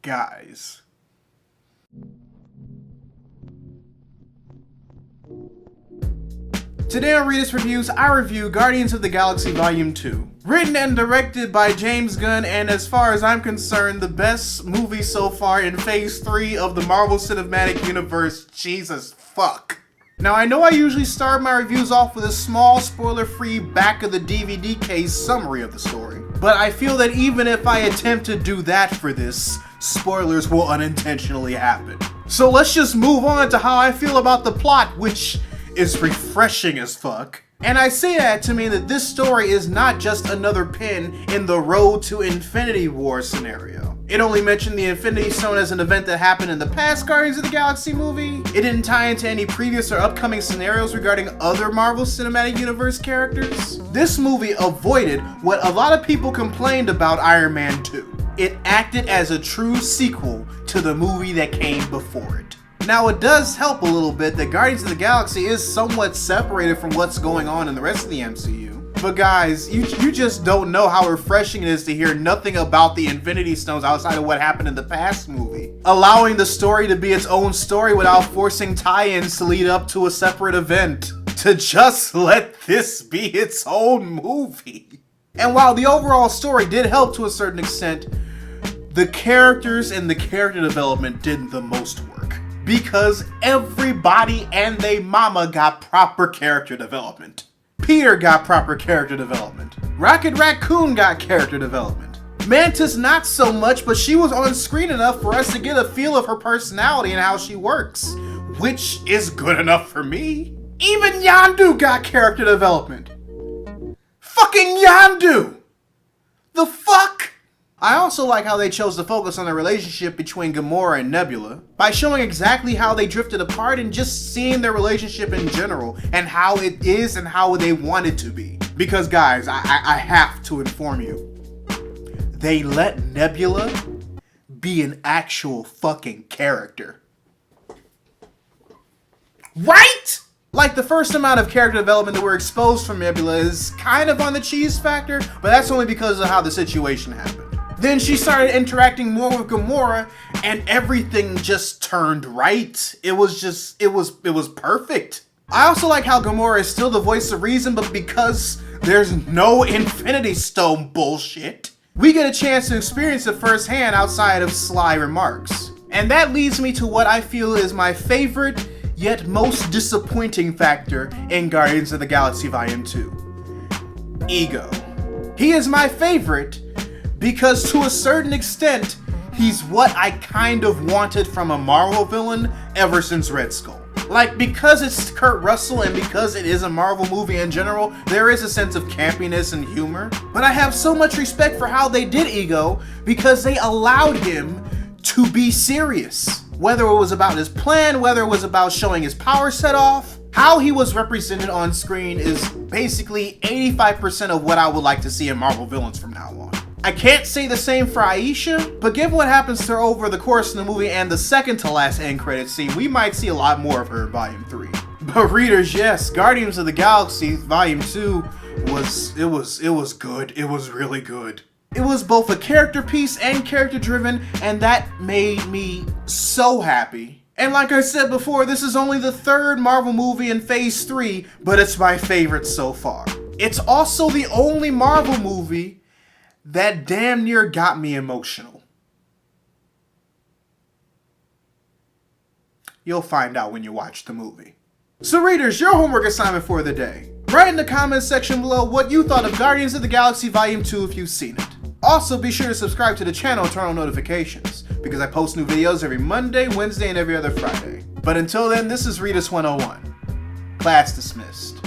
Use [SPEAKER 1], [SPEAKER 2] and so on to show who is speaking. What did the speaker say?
[SPEAKER 1] guys. Today on Readus Reviews, I review Guardians of the Galaxy Volume 2. Written and directed by James Gunn, and as far as I'm concerned, the best movie so far in Phase 3 of the Marvel Cinematic Universe. Jesus fuck. Now, I know I usually start my reviews off with a small, spoiler-free back of the DVD case summary of the story, but I feel that even if I attempt to do that for this, spoilers will unintentionally happen. So let's just move on to how I feel about the plot, which is refreshing as fuck. And I say that to mean that this story is not just another pin in the Road to Infinity War scenario. It only mentioned the Infinity Stone as an event that happened in the past Guardians of the Galaxy movie. It didn't tie into any previous or upcoming scenarios regarding other Marvel Cinematic Universe characters. This movie avoided what a lot of people complained about Iron Man 2. It acted as a true sequel to the movie that came before it. Now, it does help a little bit that Guardians of the Galaxy is somewhat separated from what's going on in the rest of the MCU. But guys, you just don't know how refreshing it is to hear nothing about the Infinity Stones outside of what happened in the past movie. Allowing the story to be its own story without forcing tie-ins to lead up to a separate event. To just let this be its own movie. And while the overall story did help to a certain extent, the characters and the character development did the most work. Because everybody and they mama got proper character development. Peter got proper character development. Rocket Raccoon got character development. Mantis not so much, but she was on screen enough for us to get a feel of her personality and how she works. Which is good enough for me. Even Yondu got character development. Fucking Yondu! The fuck? I also like how they chose to focus on the relationship between Gamora and Nebula by showing exactly how they drifted apart and just seeing their relationship in general and how it is and how they want it to be. Because guys, I have to inform you, they let Nebula be an actual fucking character. Right? Like, the first amount of character development that we're exposed from Nebula is kind of on the cheese factor, but that's only because of how the situation happened. Then she started interacting more with Gamora and everything just turned right. It was perfect. I also like how Gamora is still the voice of reason, but because there's no Infinity Stone bullshit, we get a chance to experience it firsthand outside of sly remarks. And that leads me to what I feel is my favorite, yet most disappointing factor in Guardians of the Galaxy Volume 2. Ego. He is my favorite because to a certain extent, he's what I kind of wanted from a Marvel villain ever since Red Skull. Like, because it's Kurt Russell and because it is a Marvel movie in general, there is a sense of campiness and humor. But I have so much respect for how they did Ego because they allowed him to be serious. Whether it was about his plan, whether it was about showing his power set off, how he was represented on screen is basically 85% of what I would like to see in Marvel villains from now on. I can't say the same for Aisha, but given what happens to her over the course of the movie and the second to last end credit scene, we might see a lot more of her in Volume 3. But readers, yes, Guardians of the Galaxy Volume 2 was good. It was really good. It was both a character piece and character driven, and that made me so happy. And like I said before, this is only the third Marvel movie in Phase 3, but it's my favorite so far. It's also the only Marvel movie that damn near got me emotional. You'll find out when you watch the movie. So readers, your homework assignment for the day. Write in the comments section below what you thought of Guardians of the Galaxy Volume 2 if you've seen it. Also, be sure to subscribe to the channel and turn on notifications, because I post new videos every Monday, Wednesday, and every other Friday. But until then, this is Readus 101. Class dismissed.